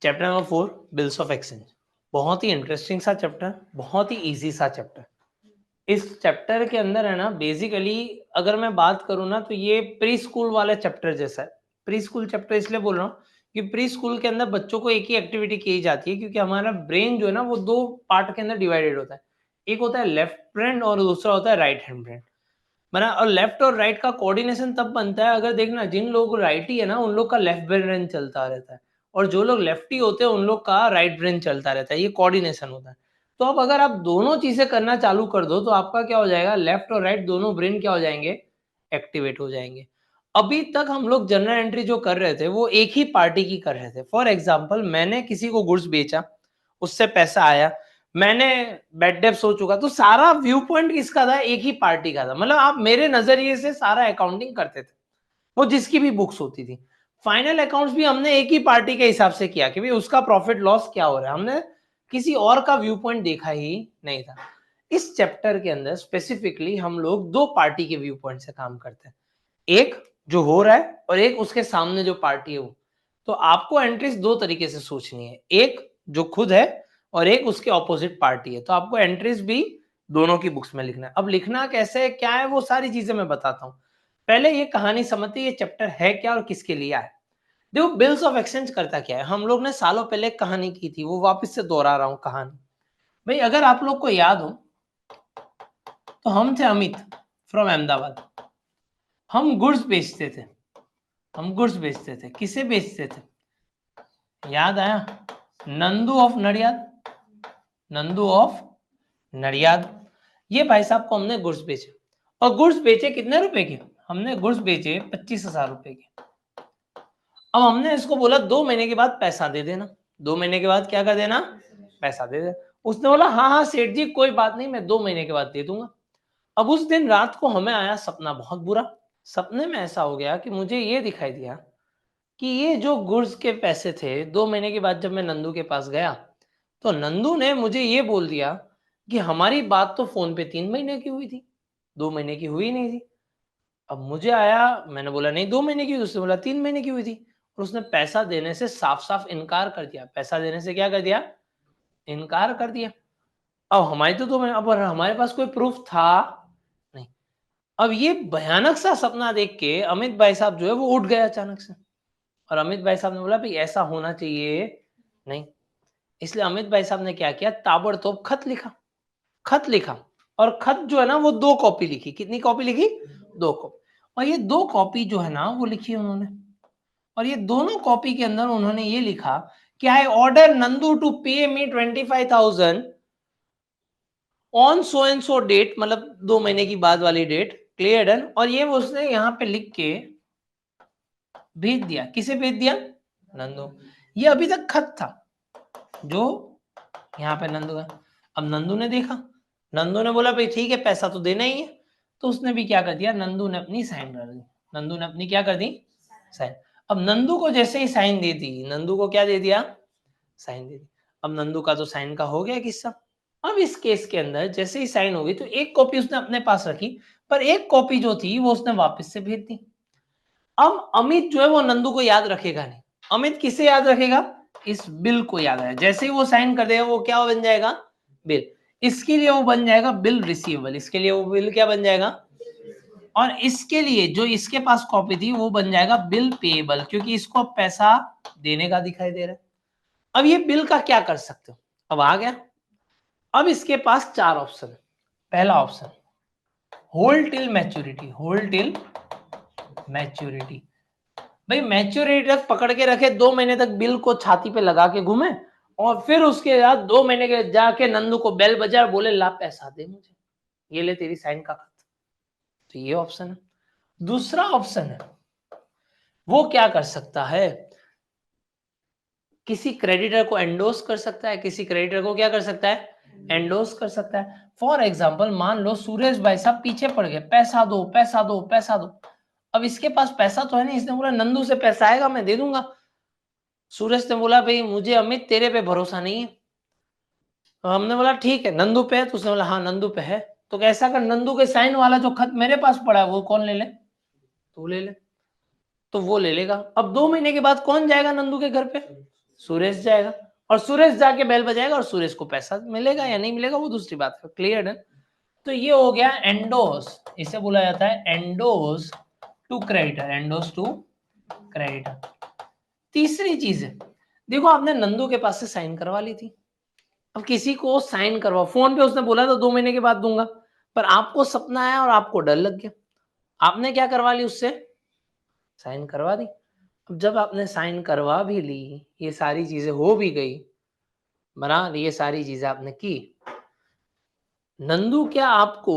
Chapter number 4 bills of exchange. बहुत ही interesting सा chapter, बहुत ही इजी सा चैप्टर। इस चैप्टर के अंदर है ना, बेसिकली अगर मैं बात करूँ ना, तो ये प्री स्कूल वाले चैप्टर जैसा है। प्री स्कूल चैप्टर इसलिए बोल रहा हूँ कि प्री स्कूल के अंदर बच्चों को एक ही एक्टिविटी की जाती है, क्योंकि हमारा ब्रेन जो है ना वो दो पार्ट के अंदर डिवाइडेड होता है। एक होता है लेफ्ट ब्रेन और दूसरा होता है राइट हैंड ब्रेन। बना, और लेफ्ट और राइट का कोऑर्डिनेशन तब बनता है अगर देखना, जिन लोगों को राइट ही है ना उन लोग का लेफ्ट ब्रेन चलता रहता है, और जो लोग लेफ्टी होते हैं उन लोग का राइट ब्रेन चलता रहता है। ये कोऑर्डिनेशन होता है। तो अब अगर आप दोनों चीजें करना चालू कर दो तो आपका क्या हो जाएगा, लेफ्ट और राइट दोनों ब्रेन क्या हो जाएंगे, एक्टिवेट हो जाएंगे। अभी तक हम लोग जनरल एंट्री जो कर रहे थे वो एक ही पार्टी की कर रहे थे। फॉर एग्जाम्पल, मैंने किसी को गुड्स बेचा, उससे पैसा आया, मैंने बैड डेब्ट हो चुका, तो सारा व्यू पॉइंट किसका था, एक ही पार्टी का था। मतलब आप मेरे नजरिए से सारा अकाउंटिंग करते थे, वो जिसकी भी बुक्स होती थी। फाइनल अकाउंट्स भी हमने एक ही पार्टी के हिसाब से किया कि भाई उसका प्रॉफिट लॉस क्या हो रहा है, हमने किसी और का व्यू पॉइंट देखा ही नहीं था। इस चैप्टर के अंदर स्पेसिफिकली हम लोग दो पार्टी के व्यू पॉइंट से काम करते हैं, एक जो हो रहा है और एक उसके सामने जो पार्टी है वो। तो आपको एंट्रीज दो तरीके से सोचनी है, एक जो खुद है और एक उसके ऑपोजिट पार्टी है। तो आपको एंट्रीज भी दोनों की बुक्स में लिखना है। अब लिखना कैसे है, क्या है, वो सारी चीजें मैं बताता हूँ। पहले ये कहानी समझते, ये चैप्टर है क्या और किसके लिए है। देखो, बिल्स ऑफ एक्सचेंज करता क्या है, हम लोग ने सालों पहले एक कहानी की थी, वो वापस से दोहरा रहा हूँ कहानी। भाई अगर आप लोग को याद हो तो हम थे अमित फ्रॉम अहमदाबाद। हम गुड्स बेचते थे, हम गुड्स बेचते थे। किसे बेचते थे, याद आया, नंदू ऑफ नडियाद, नंदू ऑफ नडियाद। ये भाई साहब को हमने गुड्स बेचे, और गुड्स बेचे कितने रुपए के, हमने गुड्स बेचे 25,000 रुपए के। अब हमने इसको बोला 2 महीने के बाद पैसा दे देना, 2 महीने के बाद क्या कर देना, पैसा दे देना। उसने बोला हाँ हाँ सेठ जी कोई बात नहीं, मैं 2 महीने के बाद दे दूंगा। अब उस दिन रात को हमें आया सपना बहुत बुरा। सपने में ऐसा हो गया कि मुझे ये दिखाई दिया कि ये जो गुड्स के पैसे थे, 2 महीने के बाद जब मैं नंदू के पास गया तो नंदू ने मुझे ये बोल दिया कि हमारी बात तो फोन पे 3 महीने की हुई थी, 2 महीने की हुई नहीं थी। अब मुझे आया, मैंने बोला नहीं 2 महीने की हुई, उसने बोला 3 महीने की हुई थी। और उसने पैसा देने से साफ साफ इनकार कर दिया, पैसा देने से क्या कर दिया, इनकार कर दिया। अब हमारी तो 2 महीने, अब हमारे पास कोई प्रूफ था नहीं। अब ये भयानक सा सपना देख के अमित भाई साहब जो है वो उठ गए अचानक से, और अमित भाई साहब ने बोला भाई ऐसा होना चाहिए नहीं। इसलिए अमित भाई साहब ने क्या किया, ताबड़तोड़ खत लिखा, खत लिखा। और खत जो है ना वो 2 कॉपी लिखी। कितनी कॉपी लिखी, 2 कॉपी। और ये 2 कॉपी जो है ना वो लिखी उन्होंने, और ये दोनों कॉपी के अंदर उन्होंने ये लिखा कि I order Nandu to pay me 25,000 on so and so date, मतलब 2 महीने की बाद वाली डेट, क्लियर डन। और ये उसने यहाँ पे लिख के भेज दिया, किसे भेज दिया, नंदू। ये अभी तक खत था जो यहाँ पे नंदू का। अब नंदू ने देखा, नंदू ने बोला भाई ठीक है पैसा तो देना ही है। तो उसने भी क्या कर दिया, नंदू ने अपनी साइन कर दी, नंदू ने अपनी क्या कर दी, साइन। अब नंदू को जैसे ही साइन दे दी, नंदू को क्या दे दिया, साइन दे दी। अब नंदू का तो साइन का हो गया किस्सा। अब इस केस के अंदर जैसे ही साइन हो गई तो एक कॉपी उसने अपने पास रखी, पर एक कॉपी जो थी वो उसने वापस से भेज दी। अब अमित जो है वो नंदू को याद रखेगा नहीं। अमित किसे याद रखेगा, इस बिल को याद है। जैसे ही वो साइन कर देगा वो क्या बन जाएगा, बिल। इसके लिए वो बन जाएगा बिल रिसीवेबल, इसके लिए वो बिल क्या बन जाएगा, और इसके लिए जो इसके पास कॉपी थी वो बन जाएगा बिल पेएबल, क्योंकि इसको पैसा देने का दिखाई दे रहा है। अब ये बिल का क्या कर सकते हो, अब आ गया। अब इसके पास 4 ऑप्शन। पहला option hold till maturity, hold till maturity. भाई मैच्योरिटी तक पकड़ के रखे, 2 महीने तक बिल को छाती पे लगा के घूमे, और फिर उसके बाद 2 महीने के जाके नंदू को बेल बजा बोले ला पैसा दे मुझे, ये ले तेरी साइन का खत। तो ये ऑप्शन है। दूसरा ऑप्शन है, वो क्या कर सकता है, किसी क्रेडिटर को एंडोस कर सकता है, किसी क्रेडिटर को क्या कर सकता है, एंडोस कर सकता है। फॉर एग्जाम्पल मान लो सुरेश भाई साहब पीछे पड़ गए, पैसा दो पैसा दो पैसा दो। अब इसके पास पैसा तो है नहीं, इसने बोला नंदू से पैसा आएगा मैं दे दूंगा। सूरज ने बोला भाई मुझे अमित तेरे पे भरोसा नहीं है। तो हमने बोला ठीक है नंदू पे है, तो उसने बोला हाँ नंदू पे है। तो कैसा कर, नंदू के साइन वाला जो खत मेरे पास पड़ा है वो कौन ले ले, तू ले ले। तो वो ले लेगा। अब 2 महीने के बाद कौन जाएगा नंदू के घर पे, सुरेश जाएगा और सुरेश जाके बेल बजाएगा और सुरेश को पैसा मिलेगा या नहीं मिलेगा वो दूसरी बात है। क्लियर है? तो ये हो गया एंडोस, इसे बोला जाता है एंडोस टू क्रेडिटर, एंडोस टू क्रेडिटर। तीसरी चीज है, देखो आपने नंदू के पास से साइन करवा ली थी, अब किसी को साइन करवा, फोन पे उसने बोला था 2 महीने के बाद दूंगा, पर आपको सपना आया और आपको डर लग गया, आपने क्या करवा ली, उससे साइन करवा दी। अब जब आपने साइन करवा भी ली, ये सारी चीजें हो भी गई, बराबर, ये सारी चीजें आपने की, नंदू क्या आपको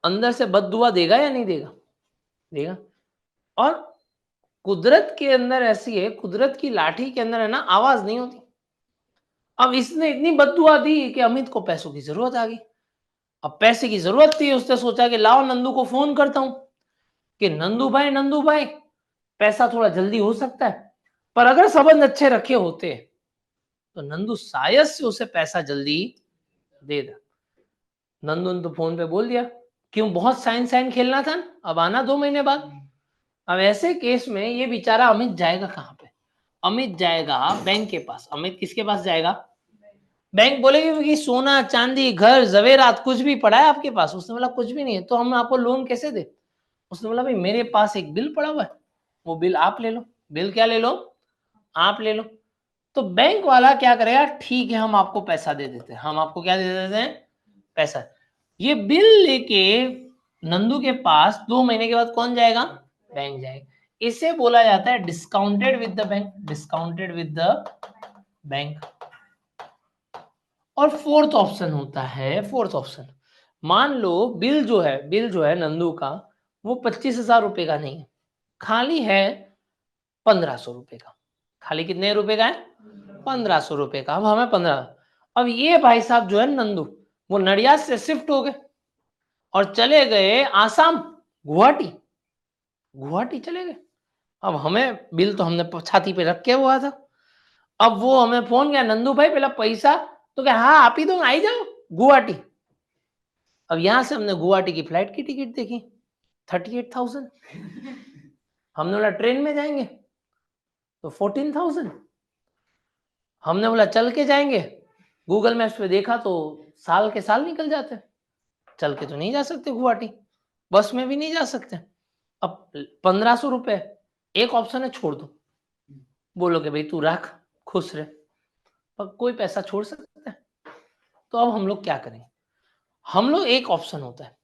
अंदर से बद्दुआ देगा या नहीं देगा? देगा। और कुदरत के अंदर ऐसी है, कुदरत की लाठी के अंदर है ना आवाज नहीं होती। अब इसने इतनी बद्दुआ दी कि अमित को पैसों की जरूरत आ गई। अब पैसे की जरूरत थी, उसने सोचा कि लाओ नंदू को फोन करता हूं कि नंदू भाई पैसा थोड़ा जल्दी हो सकता है, पर अगर संबंध अच्छे रखे होते तो नंदू शायद से उसे पैसा जल्दी दे दे। नंदू ने तो फोन पे बोल दिया, क्यों, बहुत साइन साइन खेलना था, अब आना 2 महीने बाद। अब ऐसे केस में ये बेचारा अमित जाएगा कहां पे? अमित जाएगा बैंक के पास। अमित किसके पास जाएगा? बैंक बोलेगी कि सोना चांदी घर जवेरात कुछ भी पड़ा है आपके पास? उसने बोला कुछ भी नहीं है। तो हम आपको लोन कैसे दे? उसने बोला भाई मेरे पास एक बिल पड़ा हुआ है, वो बिल आप ले लो। बिल क्या ले लो? आप ले लो। तो बैंक वाला क्या करेगा, ठीक है हम आपको पैसा दे देते हैं। हम आपको क्या दे देते हैं? पैसा। ये बिल लेके नंदू के पास 2 महीने के बाद कौन जाएगा? बैंक जाएगा। इसे बोला जाता है discounted with the bank, discounted with the bank. और फोर्थ ऑप्शन होता है, फोर्थ ऑप्शन, मान लो बिल जो है नंदू का, वो 25,000 रुपए का नहीं है, खाली है 1500 रुपए का। खाली कितने रुपए का है? 1500 रुपए का। अब हमें 15, अब ये भाई साहब जो है नंदू, वो नडियाद से शिफ्ट हो गए और चले गए आसाम, गुवाहाटी, गुवाहाटी चले गए। अब हमें बिल तो हमने छाती पे रख के हुआ था। अब वो हमें फोन किया, नंदू भाई पहला पैसा, तो क्या, हाँ आप ही दो, आई जाओ गुवाहाटी। अब यहां से हमने गुवाहाटी की फ्लाइट की टिकट देखी 38,000। हमने बोला ट्रेन में जाएंगे तो 14,000। हमने बोला चल के जाएंगे, गूगल मैप्स पे देखा तो साल के साल निकल जाते, चल के तो नहीं जा सकते गुवाहाटी, बस में भी नहीं जा सकते। अब 1500 रुपए, एक ऑप्शन है छोड़ दो, बोलोगे भाई तू रख खुश रहे, पर कोई पैसा छोड़ सकता है? तो अब हम लोग क्या करेंगे? हम लोग, एक ऑप्शन होता है,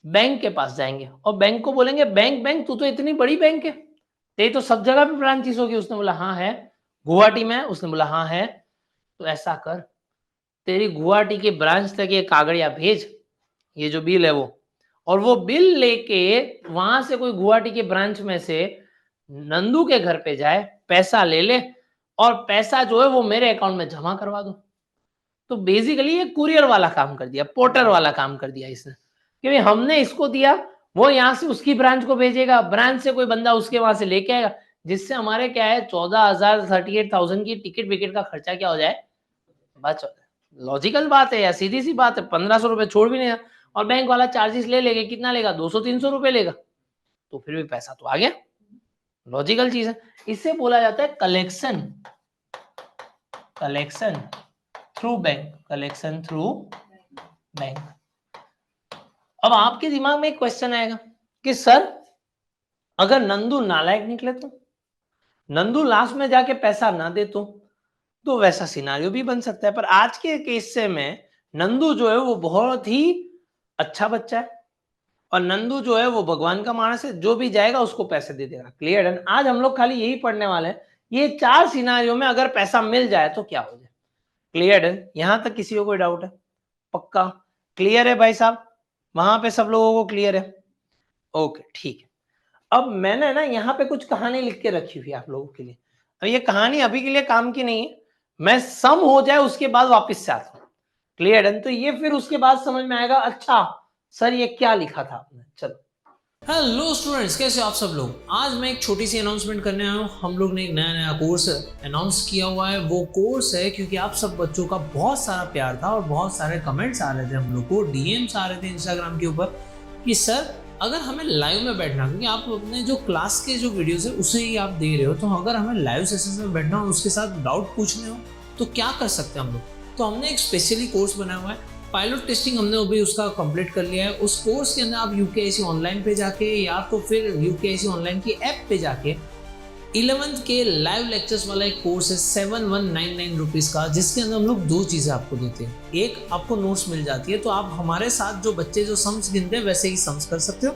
बैंक के पास जाएंगे और बैंक को बोलेंगे बैंक तू तो इतनी बड़ी बैंक है, तेरी तो सब जगह पे ब्रांचेस होगी। उसने बोला हाँ है, गुवाहाटी में? उसने बोला हाँ है। तो ऐसा कर, तेरी गुवाहाटी के ब्रांच तक ये कागड़िया भेज, ये जो बिल है वो, और वो बिल लेके वहां से कोई गुवाहाटी के ब्रांच में से नंदू के घर पे जाए, पैसा ले ले और पैसा जो है वो मेरे अकाउंट में जमा करवा दो। तो बेसिकली ये कुरियर वाला काम कर दिया, पोर्टर वाला काम कर दिया इसने, कि हमने इसको दिया, वो यहाँ से उसकी ब्रांच को भेजेगा, ब्रांच से कोई बंदा उसके वहां से लेके आएगा, जिससे हमारे क्या है 14,000 38,000 की टिकट विकेट का खर्चा क्या हो जाए, बच। लॉजिकल बात है या सीधी सी बात है, 1500 रुपए छोड़ भी नहीं, और बैंक वाला चार्जेस ले लेगा, कितना लेगा, 200-300 रुपए लेगा, तो फिर भी पैसा तो आ गया। लॉजिकल चीज है। इसे बोला जाता है collection, collection through bank, collection through bank. अब आपके दिमाग में एक क्वेश्चन आएगा कि सर अगर नंदू नालायक निकले तो, नंदू लास्ट में जाके पैसा ना दे तो वैसा सिनारियो भी बन सकता है। पर आज के केस से में नंदू जो है वो बहुत ही अच्छा बच्चा है और नंदू जो है वो भगवान का मानस है, जो भी जाएगा उसको पैसे दे देगा। क्लियर है? आज हम लोग खाली यही पढ़ने वाले हैं, ये 4 सिनारियो में अगर पैसा मिल जाए तो क्या हो जाए। क्लियर है? यहां तक किसी को कोई डाउट है? पक्का क्लियर है भाई साहब? वहां पे सब लोगों को क्लियर है? ओके ठीक है। अब मैंने ना यहाँ पे कुछ कहानी लिख के रखी हुई है आप लोगों के लिए। अब ये कहानी अभी के लिए काम की नहीं है, मैं सम हो जाए उसके बाद वापस से आता हूँ। क्लियर है? तो ये फिर उसके बाद समझ में आएगा, अच्छा सर ये क्या लिखा था आपने। चलो, हेलो स्टूडेंट्स, कैसे हो आप सब लोग। आज मैं एक छोटी सी अनाउंसमेंट करने आया हूँ। हम लोग ने एक नया कोर्स अनाउंस किया हुआ है। वो कोर्स है क्योंकि आप सब बच्चों का बहुत सारा प्यार था और बहुत सारे कमेंट्स आ रहे थे, हम लोग को डीएम्स आ रहे थे इंस्टाग्राम के ऊपर कि सर अगर हमें लाइव में बैठना, क्योंकि आप अपने जो क्लास के जो वीडियोस है उसे ही आप दे रहे हो, तो अगर हमें लाइव सेशन में बैठना और उसके साथ डाउट पूछने हो तो क्या कर सकते हैं हम लोग। तो हमने एक स्पेशली कोर्स बनाया हुआ है, पायलट टेस्टिंग हमने अभी उसका कंप्लीट कर लिया है। उस कोर्स के अंदर आप यूकेआईसी ऑनलाइन पे जाके या तो फिर यूकेआईसी ऑनलाइन की ऐप पे जाके 11th के लाइव लेक्चर्स वाला एक कोर्स है 7199 रुपीज़ का, जिसके अंदर हम लोग दो चीज़ें आपको देते हैं। एक, आपको नोट्स मिल जाती है, तो आप हमारे साथ जो बच्चे जो सम्स गिनते हैं वैसे ही सम्स कर सकते हो।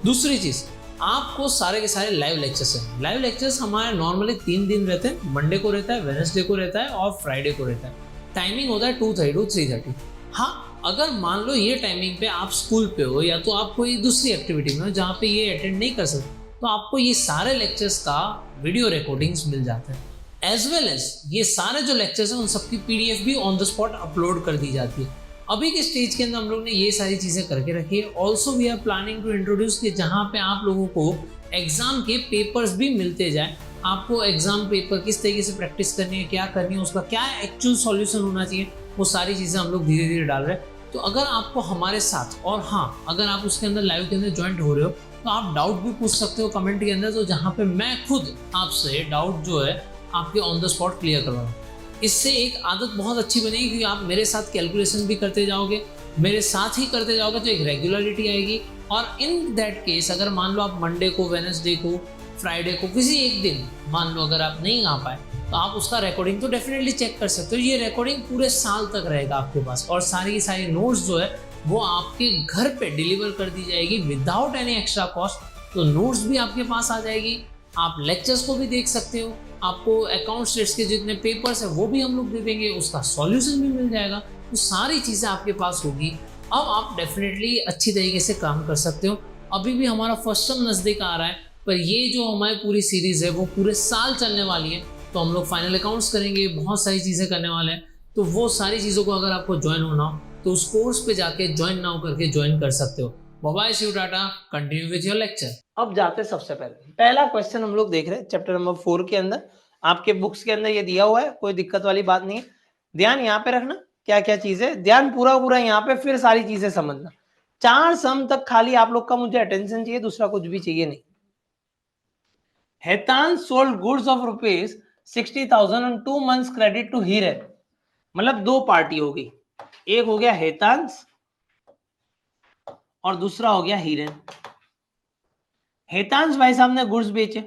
दूसरी चीज़, आपको सारे के सारे लाइव लेक्चर्स हैं। लाइव लेक्चर्स हमारे नॉर्मली 3 दिन रहते हैं, मंडे को रहता है, वेडनेसडे को रहता है और फ्राइडे को रहता है। टाइमिंग होता है 2:30 to 3:30। हाँ, अगर मान लो ये टाइमिंग पे आप स्कूल पे हो या तो आप कोई दूसरी एक्टिविटी में हो जहाँ पे ये अटेंड नहीं कर सकते, तो आपको ये सारे लेक्चर्स का वीडियो रिकॉर्डिंग्स मिल जाते हैं। एज वेल एज ये सारे जो लेक्चर्स हैं उन सबकी पीडीएफ भी ऑन द स्पॉट अपलोड कर दी जाती है। अभी के स्टेज के अंदर हम लोग ने ये सारी चीज़ें करके रखी है। Also we are planning to introduce कि जहाँ पे आप लोगों को एग्जाम के पेपर्स भी मिलते जाए, आपको एग्जाम पेपर किस तरीके से प्रैक्टिस करनी है, क्या करनी है, उसका क्या एक्चुअल सॉल्यूशन होना चाहिए, वो सारी चीज़ें हम लोग धीरे धीरे डाल रहे हैं। तो अगर आपको हमारे साथ, और हाँ, अगर आप उसके अंदर लाइव के अंदर ज्वाइंट हो रहे हो तो आप डाउट भी पूछ सकते हो कमेंट के अंदर, तो जहाँ पे मैं खुद आपसे डाउट जो है आपके ऑन द स्पॉट क्लियर करवाऊँ। इससे एक आदत बहुत अच्छी बनेगी कि आप मेरे साथ कैलकुलेशन भी करते जाओगे, मेरे साथ ही करते जाओगे, तो एक रेगुलरिटी आएगी। और इन दैट केस अगर मान लो आप मंडे को, वेडनेसडे को, फ्राइडे को किसी एक दिन मान लो अगर आप नहीं आ पाए, तो आप उसका रिकॉर्डिंग तो डेफिनेटली चेक कर सकते हो। ये रिकॉर्डिंग पूरे साल तक रहेगा आपके पास, और सारी की सारी नोट्स जो है वो आपके घर पे डिलीवर कर दी जाएगी विदाउट एनी एक्स्ट्रा कॉस्ट। तो नोट्स भी आपके पास आ जाएगी, आप लेक्चर्स को भी देख सकते हो, आपको अकाउंट स्टेट्स के जितने पेपर्स है वो भी हम लोग दे देंगे, उसका सॉल्यूशन भी मिल जाएगा। तो सारी चीज़ें आपके पास होगी। अब आप डेफिनेटली अच्छी तरीके से काम कर सकते हो। अभी भी हमारा फर्स्ट टर्म नज़दीक आ रहा है, पर ये जो हमारी पूरी सीरीज़ है वो पूरे साल चलने वाली है। तो हम लोग फाइनल अकाउंट्स करेंगे, बहुत सारी चीज़ें करने वाले हैं। तो वो सारी चीज़ों को अगर आपको ज्वाइन होना हो तो उस कोर्स पे जाके ज्वाइन नाउ करके ज्वाइन कर सकते हो। Bye, see you, tata, continue with your lecture. अब जाते हैं सबसे पहले पहला क्वेश्चन हम लोग देख रहे हैं चैप्टर नंबर 4 के अंदर। आपके बुक्स के अंदर ये दिया हुआ है, कोई दिक्कत वाली बात नहीं है। ध्यान यहाँ पे रखना क्या क्या चीज है, ध्यान पूरा पूरा यहाँ पे, फिर सारी चीजें समझना। 4 सम तक खाली आप लोग का मुझे अटेंशन चाहिए, दूसरा कुछ भी चाहिए नहीं। Hetansh sold goods of ₹60,000 on 2 months credit to Hiran. मतलब दो पार्टी होगी, एक हो गया हेतांश और दूसरा हो गया हीरन। हेतांश भाई साहब ने गुड्स बेचे,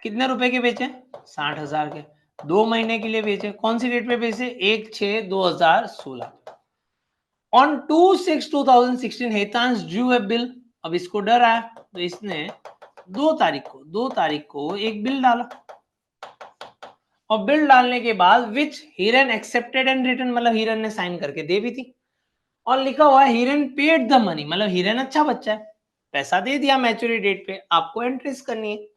कितने रुपए के बेचे? 60,000 के। 2 महीने के लिए बेचे। कौन सी डेट पे बेचे? 1/6/2016। On 2/6/2016 Hetansh drew a bill. अब इसको डर आया तो इसने 2 तारीख को एक बिल डाला, और बिल डालने के बाद विच हीरन एक्सेप्टेड एंड रिटन, मतलब हीरन ने साइन करके दे भी थी, और लिखा हुआ है हीरन पेड द मनी, मतलब हीरन अच्छा बच्चा है, पैसा दे दिया मैच्योरिटी डेट पे, आपको एंट्रीज करनी है।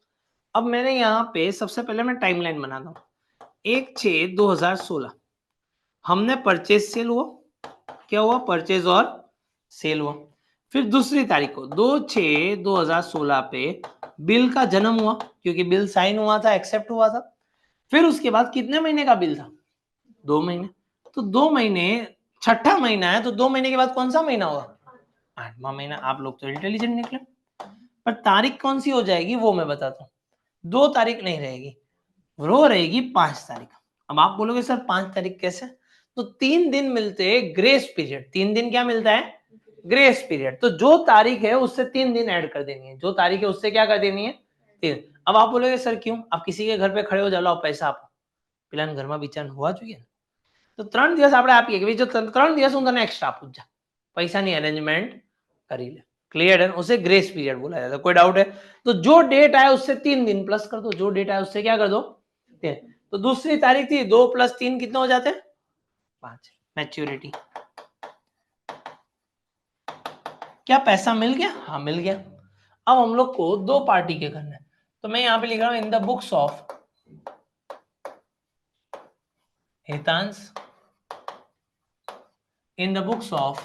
अब मैंने यहाँ पे सबसे पहले मैं टाइमलाइन बनाता हूँ। 1/6/2016 हमने परचेज सेल हुआ, क्या हुआ? परचेज और सेल हुआ। फिर दूसरी तारीख को 2/6/2016 पे बिल का जन्म हुआ, क्योंकि बिल साइन हुआ था, एक्सेप्ट हुआ था। फिर उसके बाद कितने महीने का बिल था? 2 महीने। तो 2 महीने, छठा महीना है, तो 2 महीने के बाद कौन सा महीना होगा? 8वां महीना। आप लोग तो इंटेलिजेंट निकले। पर तारीख कौन सी हो जाएगी वो मैं बताता हूँ। 2 तारीख नहीं रहेगी, वो रहेगी 5 तारीख। अब आप बोलोगे सर 5 तारीख कैसे? तो 3 दिन मिलते हैं ग्रेस पीरियड। 3 दिन क्या मिलता है? Grace period. तो जो तारीख है उससे 3 दिन ऐड कर देनी है, जो तारीख है उससे क्या कर देनी है? 3। अब आप बोलोगे सर क्यों? आप किसी के घर पे खड़े हो जाओ, पैसा आप પેલા ઘરમાં વિચાર હોવા જોઈએ, તો 3 દિવસ આપણે આપીએ કે જો 3 દિવસ હું તને એક્સ્ટ્રા આપું, જા પૈસાની અરેન્જમેન્ટ કરી ले। क्लियर है? उसे ग्रेस पीरियड बोला जाता है। कोई डाउट है? तो जो डेट आया उससे 3 दिन प्लस कर दो, जो डेट आया उससे क्या कर दो? 3। तो दूसरी तारीख थी 2 + 3 कितने हो जाते हैं? 5। मैच्योरिटी। क्या पैसा मिल गया? हाँ मिल गया। अब हम लोग को 2 पार्टी के करना है, तो मैं यहाँ पे लिख रहा हूँ in the books of Hetansh, in the books of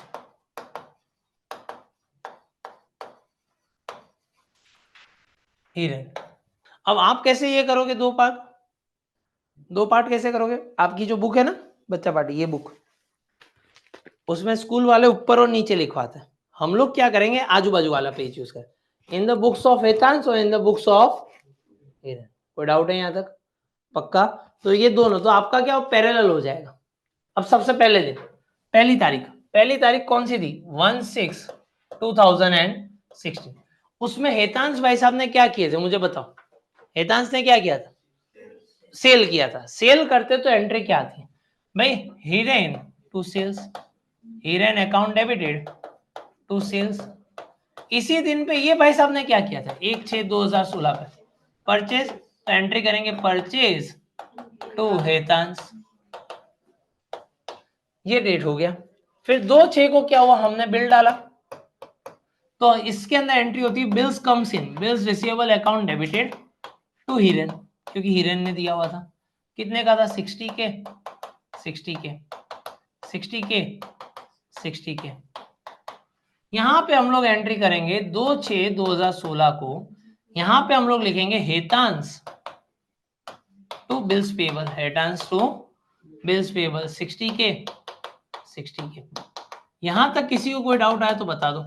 Hiran. अब आप कैसे ये करोगे? 2 पार्ट कैसे करोगे? आपकी जो बुक है ना बच्चा पार्टी, ये बुक, उसमें स्कूल वाले ऊपर और नीचे लिखवाते हैं। हम लोग क्या करेंगे? आजू बाजू वाला पेज यूज करें। इन द बुक्स ऑफ हेतांश और इन द बुक्स ऑफ हिरन। कोई डाउट है यहाँ तक? पक्का? तो ये दोनों, तो आपका क्या पैरेलल हो जाएगा। अब सबसे पहले दिन, पहली तारीख कौन सी थी? 1/6/2016। उसमें हेतांश भाई साहब ने क्या किए थे मुझे बताओ। हेतांश ने क्या किया था? सेल किया था। सेल करते तो एंट्री क्या थी भाई? Hiren to sales, Hiren account debited to sales. इसी दिन पे ये भाई साहब ने क्या किया था? 1/6/2016 पे परचेज, तो एंट्री करेंगे परचेज टू हेतांश, ये डेट हो गया। फिर 2/6 को क्या हुआ? हमने बिल डाला, तो इसके अंदर एंट्री होती है bills comes in, bills receivable account debited to Hiren, क्योंकि हिरेन ने दिया हुआ था। कितने का था? 60K, 60K, 60K, 60K। यहां पे हम लोग एंट्री करेंगे 2/6/2016 को, यहां पे हम लोग लिखेंगे Hetansh to bills payable, Hetansh to bills payable 60K, 60K। यहां तक किसी को कोई डाउट आया तो बता दो।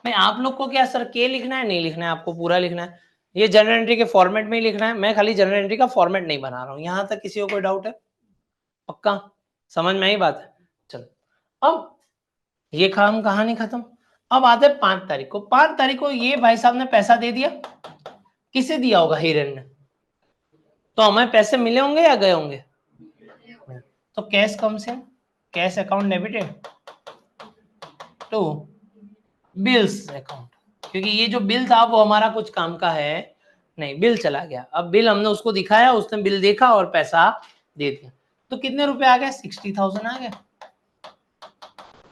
मैं आप लोग को क्या सर के लिखना है? नहीं लिखना है, आपको पूरा लिखना है। ये जनरल एंट्री के फॉर्मेट में ही लिखना है, मैं खाली जनरल एंट्री का फॉर्मेट नहीं बना रहा हूं। यहां तक किसी को कोई डाउट है? पक्का समझ में आई बात है? चलो अब ये काम कहानी खत्म। अब आते हैं 5 तारीख को। 5 तारीख को ये भाई साहब ने पैसा दे दिया। किसे दिया होगा? हिरन ने। तो हमें पैसे मिले होंगे या गए होंगे? तो कैश कम से, cash account debited to bills account, क्योंकि ये जो बिल था वो हमारा कुछ काम का है नहीं, बिल चला गया। अब बिल हमने उसको दिखाया, उसने बिल देखा और पैसा दे दिया। तो कितने रुपए आ गए? 60,000 आ गए।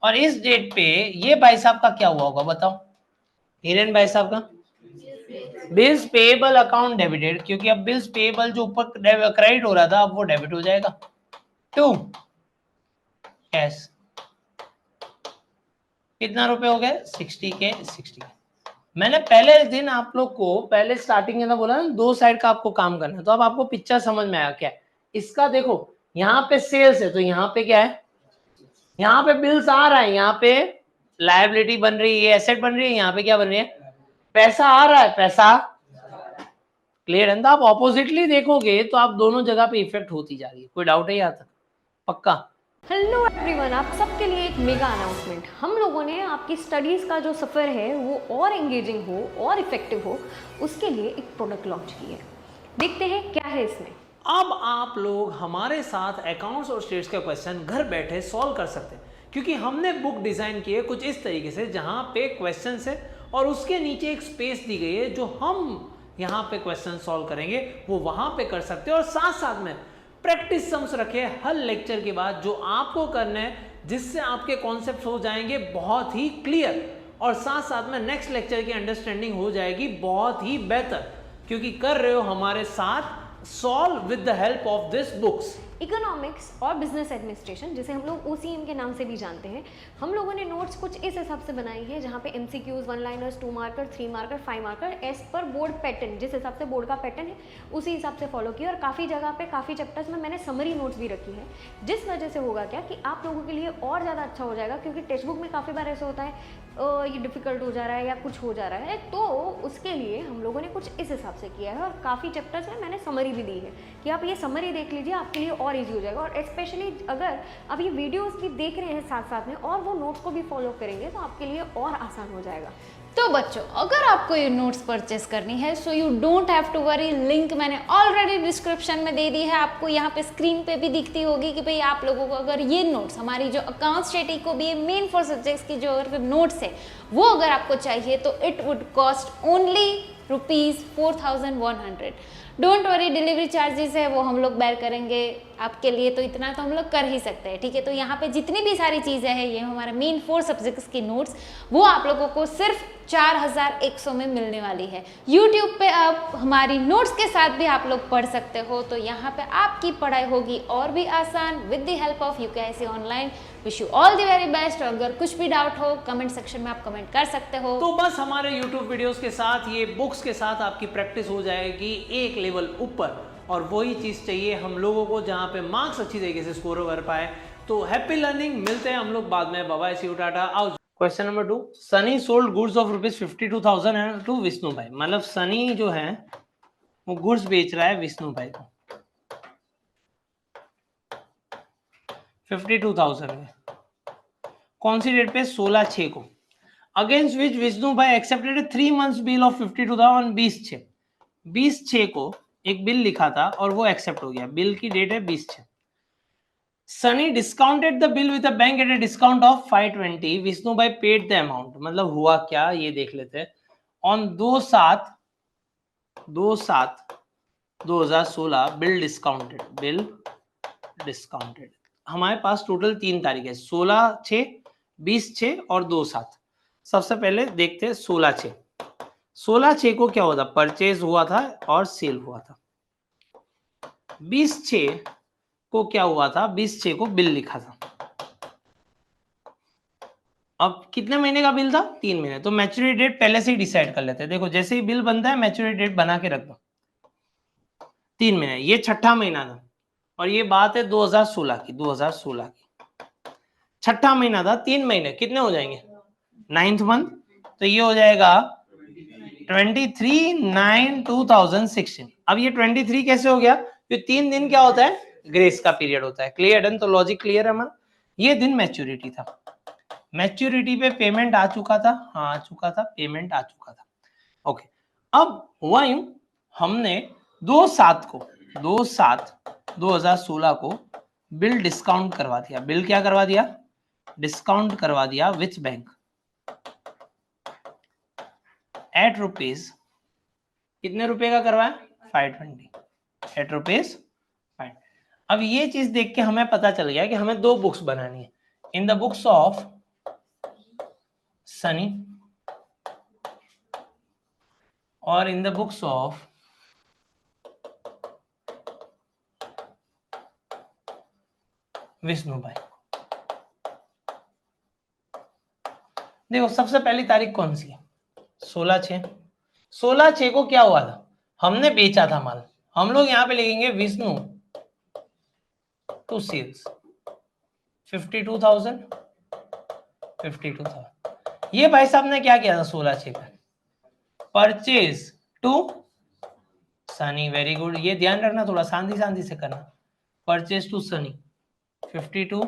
और इस डेट पे ये भाई साहब का क्या हुआ होगा बताओ? हिरेन भाई साहब का बिल्स पेएबल अकाउंट डेबिटेड, क्योंकि अब बिल्स पेएबल जो ऊपर क्रेडिट हो रहा था अब वो डेबिट हो जाएगा टू कैश। कितना रुपए हो गए? 60K, 60K। मैंने पहले दिन आप लोग को पहले स्टार्टिंग के अंदर बोला ना 2 साइड का आपको काम करना है, तो अब आपको पिक्चर समझ में आया क्या है इसका। देखो यहाँ पे सेल्स है, तो यहाँ पे क्या है? यहाँ पे बिल्स आ रहा है, यहाँ पे लायबिलिटी बन रही है, एसेट बन रही है, यहाँ पे क्या बन रही है? पैसा आ रहा है, पैसा। क्लियर है ना? आप ऑपोजिटली देखोगे तो आप दोनों जगह पे इफेक्ट होती जा रही है। कोई डाउट है यहाँ तक? पक्का? हेलो एवरीवन, आप सबके लिए एक मेगा अनाउंसमेंट। हम लोगों ने आपकी स्टडीज़ का जो सफ़र है वो और एंगेजिंग हो और इफेक्टिव हो, उसके लिए एक प्रोडक्ट लॉन्च की है। देखते हैं क्या है इसमें। अब आप लोग हमारे साथ अकाउंट्स और स्टेट्स का क्वेश्चन घर बैठे सॉल्व कर सकते हैं, क्योंकि हमने बुक डिज़ाइन की है कुछ इस तरीके से जहाँ पे क्वेश्चन है और उसके नीचे एक स्पेस दी गई है, जो हम यहाँ पे क्वेश्चन सॉल्व करेंगे वो वहाँ पे कर सकते हैं। और साथ साथ में प्रैक्टिस सम्स रखे हर लेक्चर के बाद जो आपको करना है, जिससे आपके कॉन्सेप्ट हो जाएंगे बहुत ही क्लियर, और साथ साथ में नेक्स्ट लेक्चर की अंडरस्टैंडिंग हो जाएगी बहुत ही बेहतर, क्योंकि कर रहे हो हमारे साथ solve with the help of this books. Economics और बिजनेस एडमिनिस्ट्रेशन, जिसे हम लोग OCM के नाम से भी जानते हैं, हम लोगों ने नोट्स कुछ इस हिसाब से बनाई है जहाँ पे MCQs, 1 liners, 2 marker, 3 marker, 5 marker as per board pattern, जिस हिसाब से बोर्ड का पैटर्न है उसी हिसाब से फॉलो किया। और काफ़ी जगह पे काफ़ी चैप्टर्स में मैंने समरी नोट्स भी रखी है, जिस वजह से होगा क्या कि आप लोगों के लिए और ज़्यादा अच्छा हो जाएगा। क्योंकि टेक्स्ट बुक में काफ़ी बार ऐसा होता है ये डिफ़िकल्ट हो जा रहा है या कुछ हो जा रहा है, तो उसके लिए हम लोगों ने कुछ इस हिसाब से किया है। और काफ़ी चैप्टर्स में मैंने समरी भी दी है कि आप ये समरी देख लीजिए, आपके लिए और ईजी हो जाएगा। और स्पेशली अगर आप ये वीडियोस भी देख रहे हैं साथ साथ में और वो नोट्स को भी फॉलो करेंगे तो आपके लिए और आसान हो जाएगा। तो बच्चों, अगर आपको ये नोट्स परचेस करनी है so you don't have to worry, link मैंने ऑलरेडी डिस्क्रिप्शन में दे दी है। आपको यहाँ पे स्क्रीन पे भी दिखती होगी कि भाई आप लोगों को अगर ये नोट्स, हमारी जो अकाउंट्स स्टडी को भी मेन 4 सब्जेक्ट्स की जो नोट्स है वो अगर आपको चाहिए तो it would cost only ₹4100। Don't worry, delivery charges है वो हम लोग बेयर करेंगे आपके लिए, तो इतना तो हम लोग कर ही सकते हैं, ठीक है। तो यहाँ पे जितनी भी सारी चीज़ें हैं, ये हमारे मेन 4 सब्जेक्ट्स की नोट्स, वो आप लोगों को सिर्फ 4100 में मिलने वाली है। YouTube पे आप हमारी नोट्स के साथ भी आप लोग पढ़ सकते हो, तो यहाँ पे आपकी पढ़ाई होगी और भी आसान with the help of UKIC online. Wish you all the very best. और अगर कुछ भी डाउट हो कमेंट सेक्शन में आप कमेंट कर सकते हो। तो बस हमारे YouTube वीडियोस के साथ, ये बुक्स के साथ आपकी प्रैक्टिस हो जाएगी एक लेवल ऊपर, और वही चीज़ चाहिए हम लोगों को जहाँ पे मार्क्स अच्छी तरीके से स्कोर कर पाए। तो हैप्पी लर्निंग, मिलते हैं हम लोग बाद में। Bye bye, see you, tata, आओ। Question number 2, Sunny sold goods of ₹52,000 to Vishnu bhai. मतलब सनी जो है वो गुड्स बेच रहा है विष्णु भाई को 52,000 में। कौन सी डेट पे? 16/6 को। अगेंस्ट विच विष्णु भाई एक्सेप्टेड 3 months बिल ऑफ 52,000 20/6। 20/6 को एक बिल लिखा था और वो एक्सेप्ट हो गया। बिल की डेट है 20/6। Sunny discounted the bill with a bank at a discount of 520। Vishnu भाई पेड द अमाउंट। मतलब हुआ क्या ये देख लेते हैं। On 2/7/2016 bill discounted. हमारे पास टोटल 3 तारीख है, 16/6, 20/6 और 2/7। सबसे पहले देखते हैं 16/6। 16/6 को क्या हुआ था? परचेज हुआ था और सेल हुआ था। 20/6 को क्या हुआ था? 20/6 को बिल लिखा था। अब कितने महीने का बिल था? 3 महीने। तो मैच्योरिटी डेट पहले से ही डिसाइड कर लेते हैं। देखो जैसे ही बिल बनता है मैच्योरिटी डेट बना के रख दो। 3 महीने, ये 6ठा महीना था और ये बात है 2016 की। 2016 की 6ठा महीना था। 3 महीने कितने हो जाएंगे? 9th month. तो ये हो जाएगा 23/9/2016। अब ये 23 कैसे हो गया? ये 3 दिन क्या होता है? ग्रेस का पीरियड होता है। Clear done? तो लॉजिक क्लियर है हमारा। ये दिन मैच्योरिटी था। मैच्योरिटी पे पेमेंट आ चुका था। हाँ आ चुका था, पेमेंट आ चुका था। ओके, अब हुआ यूं, हमने 2/7/2016 को बिल डिस्काउंट करवा दिया। बिल क्या करवा दिया? डिस्काउंट करवा दिया विच बैंक एट रुपीज। कितने रुपए का करवाया? 520 एट रुपीज 5। अब ये चीज देख के हमें पता चल गया कि हमें 2 बुक्स बनानी है। In the books of Sunny और in the books of Vishnu bhai. देखो सबसे पहली तारीख कौन सी है? 16/6। 16/6 को क्या हुआ था? हमने बेचा था माल। हम लोग यहाँ पे लिखेंगे विष्णु टू सेल्स 52,000। ये भाई साहब ने क्या किया था 16/6 का? Purchase to Sunny. Very good, ये ध्यान रखना, थोड़ा शांति शांति से करना। Purchase to Sunny 52।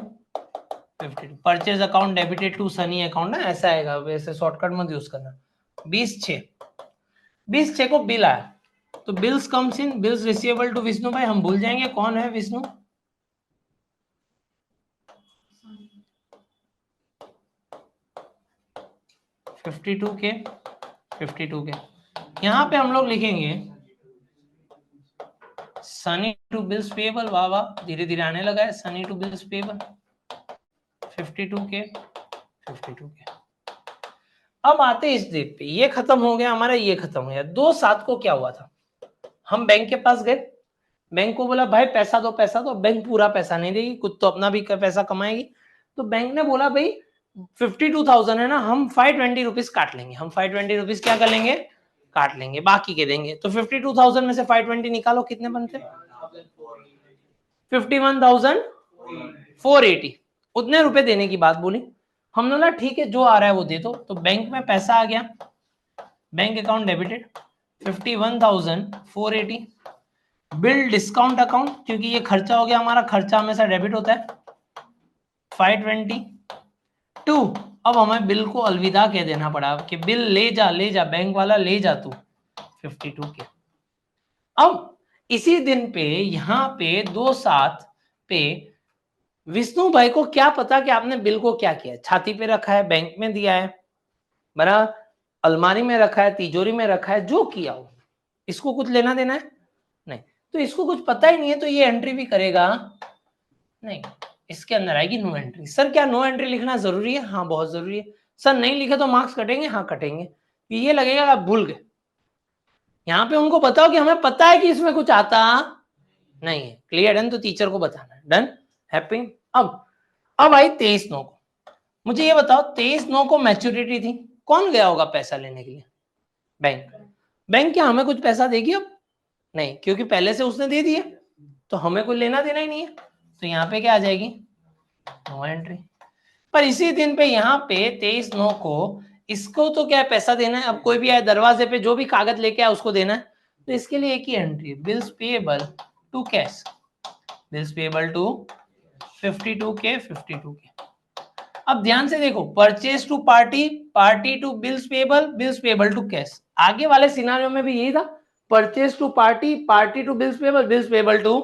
Purchase account debited to Sunny account ना, ऐसा आएगा। वैसे शॉर्टकट मत यूज करना। 20/6 को बिल आया तो bills comes in, bills receivable to Vishnu भाई। हम भूल जाएंगे कौन है विष्णु। $52 के यहां पे हम लोग लिखेंगे सनी टू बिल्स पेबल। वाह वाह, धीरे धीरे आने लगा है। सनी टू बिल्स पेबल 52 के। अब आते इस डेट पे, ये खत्म हो गया हमारा, ये खत्म हो गया। 2/7 को क्या हुआ था? हम बैंक के पास गए, बैंक को बोला भाई पैसा दो पैसा दो। बैंक पूरा पैसा नहीं देगी, कुछ तो अपना भी पैसा कमाएगी। तो बैंक ने बोला भाई 52,000 है ना, हम 520 रुपीज काट लेंगे। हम 520 रुपीज क्या कर लेंगे? काट लेंगे, बाकी के देंगे। तो 52,000 में से 520 निकालो, कितने बनते? 51,480। उतने रुपए देने की बात बोली। हमने बोला ठीक है जो आ रहा है वो दे दो। तो बैंक में पैसा आ गया, bank account debited 51,480। Bill discount account, क्योंकि ये खर्चा हो गया हमारा, खर्चा हमेशा डेबिट होता है 522। अब हमें बिल को अलविदा कह देना पड़ा कि बिल ले जा बैंक वाला ले जा तू 52 के। अब इसी दिन पे यहां पे 2/7 पे विष्णु भाई को क्या पता कि आपने बिल को क्या किया है। छाती पे रखा है, बैंक में दिया है, बना अलमारी में रखा है, तिजोरी में रखा है, जो किया हो, इसको कुछ लेना देना है नहीं। तो इसको कुछ पता ही नहीं है तो ये एंट्री भी करेगा नहीं। इसके अंदर आएगी नो एंट्री। सर क्या नो एंट्री लिखना जरूरी है? हाँ बहुत जरूरी है। सर नहीं लिखे तो मार्क्स कटेंगे? हाँ कटेंगे। ये लगेगा आप भूल गए। यहाँ पे उनको बताओ कि हमें पता है कि इसमें कुछ आता नहीं है। Clear done? तो टीचर को बताना है। Done happy. अब आई 23/9 को। मुझे ये बताओ 23/9 को मैच्योरिटी थी, कौन गया होगा पैसा लेने के लिए? बैंक। बैंक क्या हमें कुछ पैसा देगी अब? नहीं, क्योंकि पहले से उसने दे दिया तो हमें कोई लेना देना ही नहीं है। तो यहाँ पे क्या आ जाएगी? No entry. पर इसी दिन पे यहाँ पे 23/9 को इसको तो क्या है, पैसा देना है। अब कोई भी आए दरवाजे पे, जो भी कागज लेके आए उसको देना है, तो इसके लिए एक ही entry, bills payable to cash, bills payable to 52K 52K। अब ध्यान से देखो, purchase to party, party to bills payable to cash. आगे वाले सिनारियो में भी यही था, purchase to party, party to bills payable to,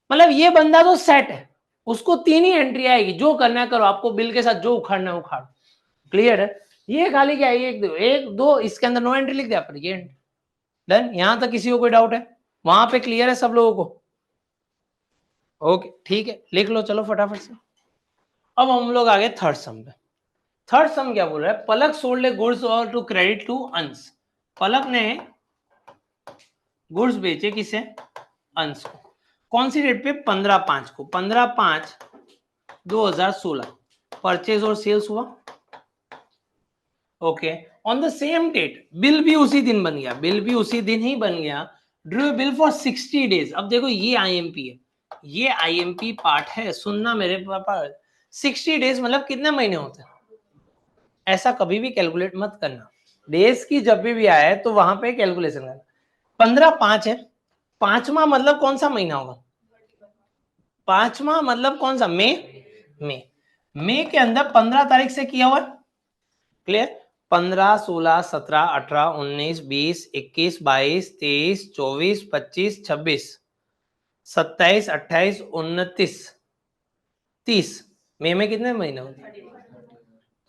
मतलब ये बंदा तो सेट है, उसको 3 ही एंट्री आएगी, जो करना है करो, आपको बिल के साथ जो उखाड़ना है उखाड़ो। क्लियर है? ये खाली क्या है, एक दो इसके अंदर नो एंट्री लिख दिया पर ये एंट्री डन। यहां तक किसी को कोई डाउट है? वहां पे क्लियर है सब लोगों को? ओके ठीक है, लिख लो चलो फटाफट से। अब हम लोग आगे थर्ड सम पे। थर्ड सम क्या बोल रहा है, पलक सोल्ड ए गुड्स और टू क्रेडिट टू अंश। पलक ने गुड्स बेचे किसे? अंश को। कौन सी डेट पे? 15/5 को। 15/5/2016 परचेज और सेल्स हुआ। Okay, on the same date bill भी उसी दिन बन गया, बिल भी उसी दिन ही बन गया। Drew bill for 60 days. अब देखो ये आईएमपी है, ये आईएमपी पार्ट है, सुनना मेरे पापा। 60 डेज मतलब कितने महीने होते हैं? ऐसा कभी भी कैलकुलेट मत करना, डेज की जब भी आए तो वहां पे कैलकुलेशन करना। 15/5 है, पांचवा मतलब कौन सा महीना होगा? पांचवा मतलब कौन सा? मई के अंदर 15 तारीख से किया हुआ। क्लियर? 15, 16, 17, 18, 19, 20, 21, 22, 23, 24, 25, 26, 27, 28, 29, 30। मई में कितने महीने होते?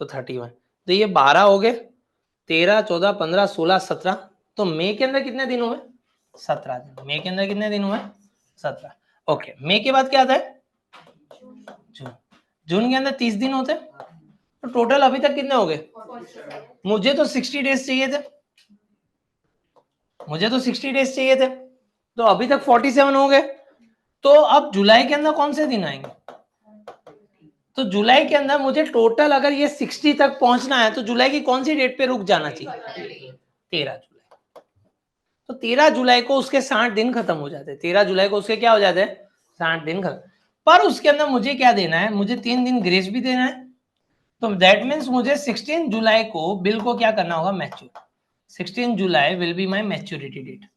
तो 31। तो ये 12 हो गए, 13, 14, 15, 16, 17। तो मई के अंदर कितने दिन हुए? 17 दिन। मई के अंदर कितने दिन हुए? 17। ओके, मई के बाद क्या आता है? जून। जून के अंदर 30 दिन होते। तो टोटल अभी तक कितने हो गए? मुझे तो 60 डेज चाहिए थे, मुझे तो 60 डेज चाहिए थे, तो अभी तक 47 हो गए। तो अब जुलाई के अंदर कौन से दिन आएंगे? तो जुलाई के अंदर मुझे टोटल अगर ये 60 तक पहुंचना है तो जुलाई की कौन सी डेट पे रुक जाना चाहिए? 13 जुलाई। तो 13 जुलाई को उसके 60 दिन खत्म हो जाते हैं। 13 जुलाई को उसके क्या हो जाते हैं? 60 दिन खत्म। पर उसके अंदर मुझे क्या देना है? मुझे 3 दिन ग्रेस भी देना है। तो दैट मीन्स मुझे 16 जुलाई को बिल को क्या करना होगा? Mature. 16 July will be my maturity date.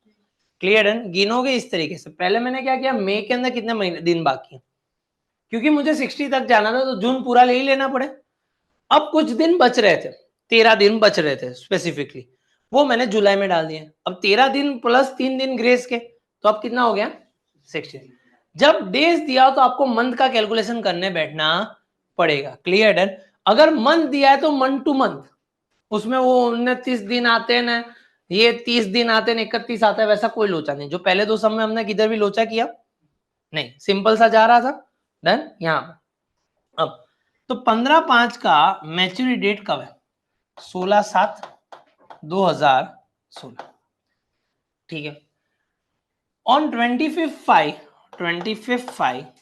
Clear है? गिनोगे इस तरीके से। पहले मैंने क्या किया, मई के अंदर कितने महीने दिन बाकी है, क्योंकि मुझे 60 तक जाना था तो जून पूरा ले ही लेना पड़े। अब कुछ दिन बच रहे थे, 13 दिन बच रहे थे स्पेसिफिकली, वो मैंने जुलाई में डाल दिए। अब 13 दिन प्लस 3 दिन ग्रेस के, तो अब कितना हो गया? 60। जब डेज दिया तो आपको मंथ का कैलकुलेशन करने बैठना पड़ेगा। क्लियर है? अगर मंथ दिया है तो मंथ टू मंथ, उसमें वो 29 दिन आते हैं ना, ये 30 दिन आते हैं, 31 आता है, वैसा कोई लोचा नहीं। जो पहले 2 सम में हमने किधर भी लोचा किया नहीं, सिंपल सा जा रहा था। डन। यहां अब तो 15/5 का मैच्योरिटी डेट कब है? 16/7/2016। ठीक है। On 25/5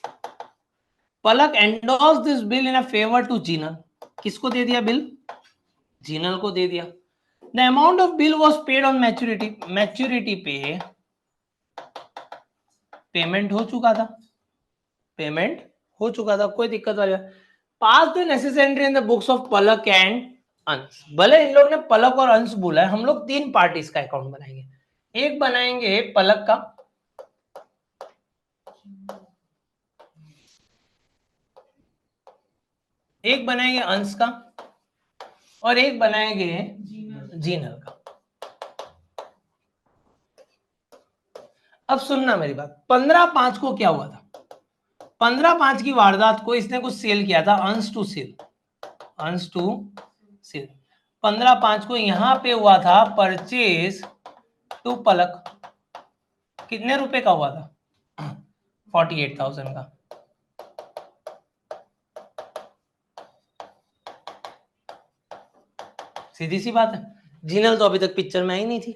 Palak endorse this bill in a favour to Jinal. किसको दे दिया बिल? जीनल को दे दिया। The amount of bill was paid on maturity. Maturity पे पेमेंट हो चुका था, पेमेंट हो चुका था, कोई दिक्कत वाली बात। Pass the necessary in the books of Palak and Ansh. भले इन लोग ने पलक और अंश बोला है, हम लोग 3 पार्टीज का अकाउंट बनाएंगे। एक बनाएंगे पलक का, एक बनाएंगे अंश का, और एक बनाएंगे जीनल का। अब सुनना मेरी बात, 15/5 को क्या हुआ था? 15/5 की वारदात को इसने कुछ सेल किया था, अंश टू सेल, अंश टू सेल। 15/5 को यहां पे हुआ था परचेज टू पलक। कितने रुपए का हुआ था? 48,000 का। सीधी सी बात है। जीनल तो अभी तक पिक्चर में आई नहीं थी।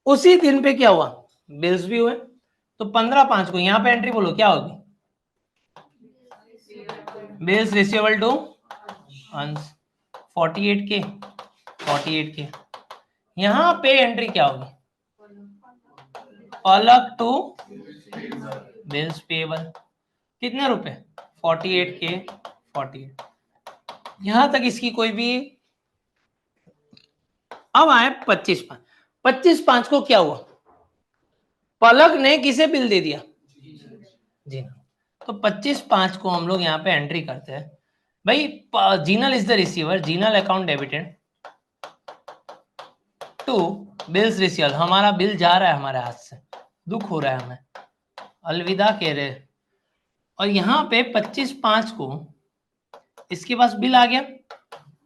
उसी दिन पे क्या हुआ? बिल्स भी हुए। तो 15/5 को यहां पे एंट्री बोलो क्या होगी? बिल्स रिसीवेबल टू अंश 48K 48K। यहां पे एंट्री क्या होगी? पलक टू बिल्स पेबल। कितने रुपए? 48K 48। यहां तक इसकी कोई भी। अब आए 25/5। 25/5 को क्या हुआ, पलक ने किसे बिल दे दिया, जी। तो 25/5 को हम लोग यहाँ पे एंट्री करते हैं भाई। Jinal is the receiver, Jinal account debited to bills receiver. हमारा बिल जा रहा है हमारे हाथ से, दुख हो रहा है हमें, अलविदा कह रहे। और यहाँ पे 25/5 को इसके पास बिल आ गया,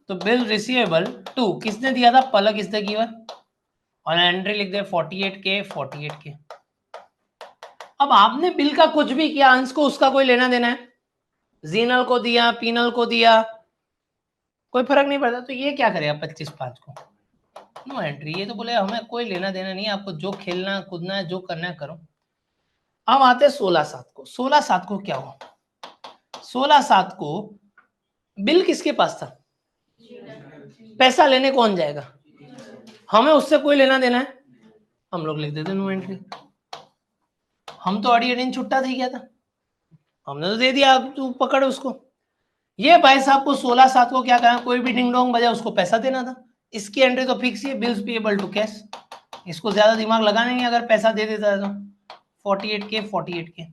तो बिल रिसीवेबल टू किसने दिया था, पलक इज द गिवर। और एंट्री लिख दे 48K 48K। अब आपने बिल का कुछ भी किया, अंश को उसका कोई लेना देना है, जीनल को दिया, पीनल को दिया, कोई फर्क नहीं पड़ता। तो ये क्या करेगा 25/5 को, नो एंट्री। ये तो बोले हमें कोई लेना देना नहीं, आपको जो खेलना कूदना है जो करना है करो। अब आते 16/7 को। 16/7 को क्या हुआ, 16/7 को बिल किसके पास था, पैसा लेने कौन जाएगा, हमें उससे कोई लेना देना है, हम लोग लिख देते नो एंट्री। हम तो अड़ी छुट्टा थी गया था, हमने तो दे दिया, अब तू पकड़ उसको। ये भाई साहब को 16/7 को क्या कहा, कोई भी डिंग डोंग बजा उसको पैसा देना था। इसकी एंट्री तो फिक्स ही है, बिल्स पेएबल टू कैश, इसको ज्यादा दिमाग लगाना नहीं अगर पैसा दे देता है तो। 48K 48K।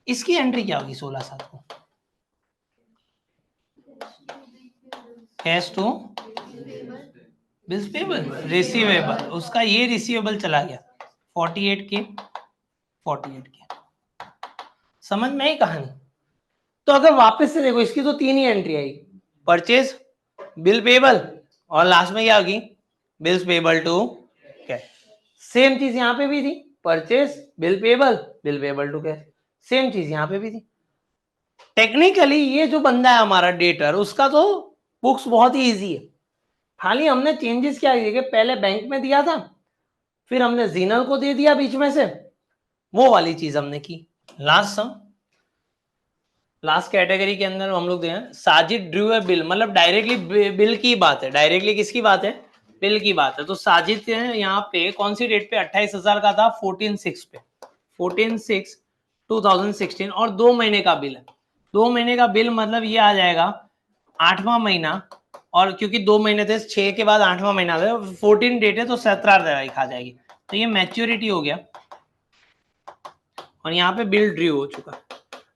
इसकी एंट्री क्या होगी 16/7 को, cash to bills payable receivable, उसका ये रिसीवेबल चला गया 48K 48K। समझ में आई कहानी। तो अगर वापस से देखो, इसकी तो 3 ही एंट्री आई, परचेज, बिल पेएबल और लास्ट में क्या होगी, bills payable to cash. Same चीज यहाँ पे भी थी, purchase, bill payable to cash. Same चीज यहाँ पे भी थी। टेक्निकली ये जो बंदा है हमारा डेटर, उसका तो बुक्स बहुत ही इजी है। खाली हमने चेंजेस क्या किए कि पहले बैंक में दिया था, फिर हमने जीनल को दे दिया बीच में से, वो वाली चीज हमने की। लास्ट कैटेगरी के अंदर हम लोग दें साजिद ड्रू ए बिल, मतलब डायरेक्टली बिल की बात है, डायरेक्टली किसकी बात है, बिल की बात है। तो साजिद यहाँ पे कौन सी डेट पे 28,000 का था, 14/6 पे, 14/6/2016, और 2 महीने का बिल है। 2 महीने का बिल मतलब ये आ जाएगा 8वां महीना, और क्योंकि 2 महीने थे, 6 के बाद 8वां महीना था, 14 डेट है तो 17 तारीख आ जाएगी। तो ये मैच्योरिटी हो गया, और यहाँ पे बिल ड्रू हो चुका।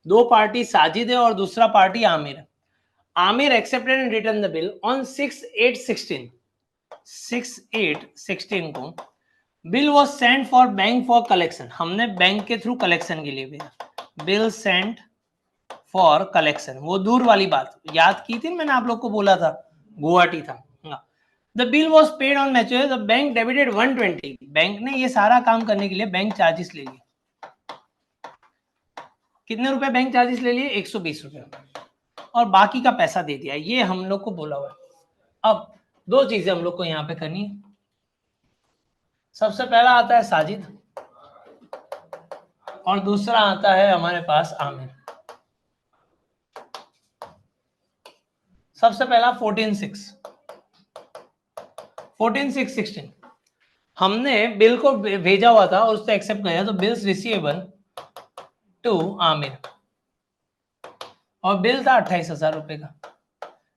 दो पार्टी साजिद है और दूसरा पार्टी आमिर है। Aamir accepted and return the bill on 6/8/16। 6/8/16 को bill was send for bank for collection, हमने बैंक के थ्रू कलेक्शन के लिए भेजा। बिल सेंड फॉर कलेक्शन, वो दूर वाली बात याद की थी मैंने, आप लोग को बोला था गुवाहाटी था। The bill was paid on mature, the bank debited 120। Bank ने ये सारा काम करने के लिए बैंक चार्जेस ले लिए। कितने रुपए बैंक चार्जेस ले लिए, 120 रुपए, और बाकी का पैसा दे दिया, ये हम लोग को बोला हुआ है। अब 2 चीजें हम लोग को यहाँ पे करनी है। सबसे पहला आता है साजिद, और दूसरा आता है हमारे पास आमिर। सबसे पहला 14/6/16 हमने बिल को भेजा हुआ था और उससे एक्सेप्ट किया, तो बिल्स रिसीवेबल टू आमिर, और बिल था 28,000 रुपए का।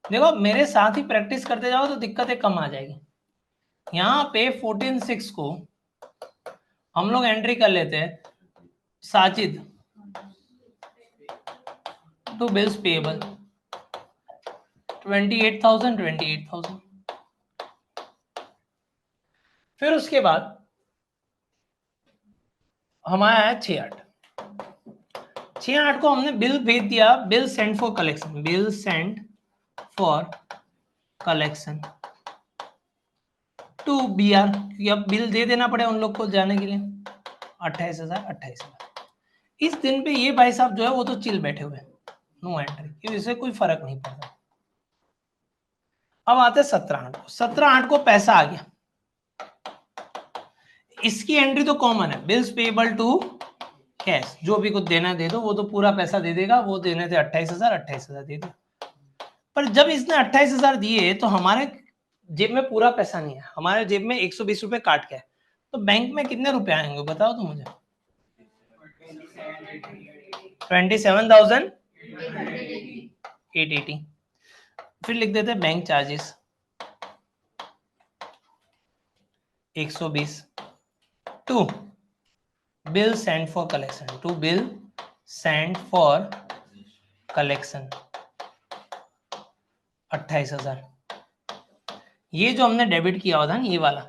देखो मेरे साथ ही प्रैक्टिस करते जाओ तो दिक्कतें कम आ जाएगी। यहाँ पे 14/6 को हम लोग एंट्री कर लेते हैं साजिद टू बिल्स पेएबल 28,000। फिर उसके बाद हमारा है 6/8 को हमने बिल भेज दिया, bill send for collection, bill send for collection to BR, क्योंकि अब बिल दे देना पड़े उन लोग को जाने के लिए। 28,000। इस दिन पे ये भाई साहब जो है वो तो चिल बैठे हुए, नो एंट्री, क्योंकि इससे कोई फर्क नहीं पड़ता। अब आते 17/8 को। 17/8 को पैसा आ गया, इसकी एंट्री तो कॉमन है, बिल्स पेएबल टू कैश, जो भी कुछ देना दे दो, वो तो पूरा पैसा दे देगा। वो देने थे 28,000 दे दिया। पर जब इसने 28,000 दिए तो हमारे जेब में पूरा पैसा नहीं है, हमारे जेब में 120 रुपए काट के है। तो बैंक में कितने रुपए आएंगे बताओ तो मुझे, 27,880। फिर लिख देते हैं bank charges 120 to bill send for collection, to bill send for collection 28,000। ये जो हमने डेबिट किया हुआ था ना, ये वाला,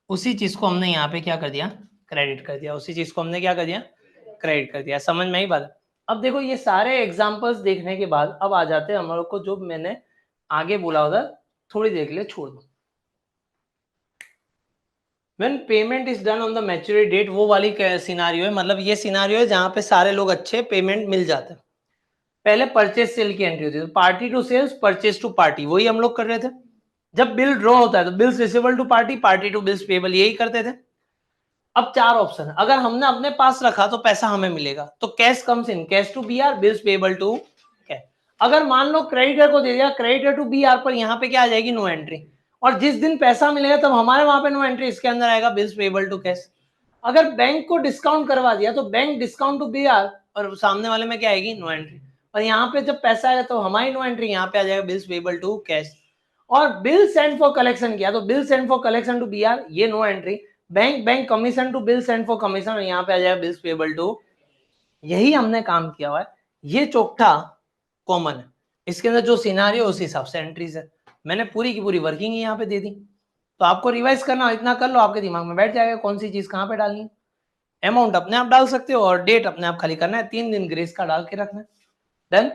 उसी चीज को हमने यहाँ पे क्या कर दिया, क्रेडिट कर दिया। उसी चीज को हमने क्या कर दिया, क्रेडिट कर दिया। समझ में आई बात? अब देखो ये सारे एग्जांपल्स देखने के बाद अब आ जाते हैं हमारे को, जो मैंने आगे बोला होता थोड़ी देर के लिए छोड़ दो। When payment is done on the maturity date, वो वाली सिनारियो है, मतलब ये सिनारियो है जहां पे सारे लोग अच्छे पेमेंट मिल जाते हैं। पहले परचेज सेल की एंट्री होती थी, party to sales, purchase to party, वही हम लोग कर रहे थे। जब बिल ड्रॉ होता है तो bills receivable to party, party to bills payable, यही करते थे। अब 4 ऑप्शन है, अगर हमने अपने पास रखा तो पैसा हमें मिलेगा, तो cash comes in, cash to B R, bills payable to cash. अगर मान लो क्रेडिटर को दे दिया, क्रेडिटर टू बी आर पर यहाँ पे क्या आ जाएगी, नो एंट्री। और जिस दिन पैसा मिलेगा तब हमारे वहां पे नो एंट्री, इसके अंदर आएगा बिल्स पेबल टू कैश। अगर बैंक को डिस्काउंट करवा दिया तो bank discount to B R, और सामने वाले में क्या आएगी, नो एंट्री। और यहाँ पे जब पैसा आएगा तो हमारी नो एंट्री, यहाँ पे आ जाएगा बिल्स पेबल टू कैश। और बिल सेंड फॉर कलेक्शन किया तो bill send for collection to B R, ये no entry. Bank commission to bill send for commission, और यहाँ पे आ जाएगा बिल्स पेबल टू। यही हमने काम किया हुआ है। ये चौथा कॉमन है, इसके अंदर जो सिनारियो उस हिसाब से एंट्रीज है। मैंने पूरी की पूरी वर्किंग यहाँ पे दे दी, तो आपको रिवाइज करना इतना कर लो, आपके दिमाग में बैठ जाएगा कौन सी चीज कहाँ पे डालनी है। अमाउंट अपने आप डाल सकते हो और डेट अपने आप खाली करना है, 3 दिन ग्रेस का डाल के रखना है। डन,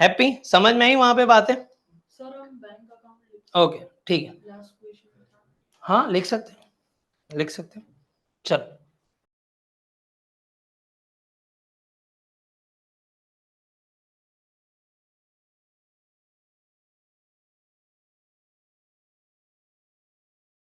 हैप्पी, समझ में आई वहां पे बातें? सर हम बैंक अकाउंट ओके ठीक है, लास्ट क्वेश्चन हाँ लिख सकते हैं, लिख सकते हैं। चलो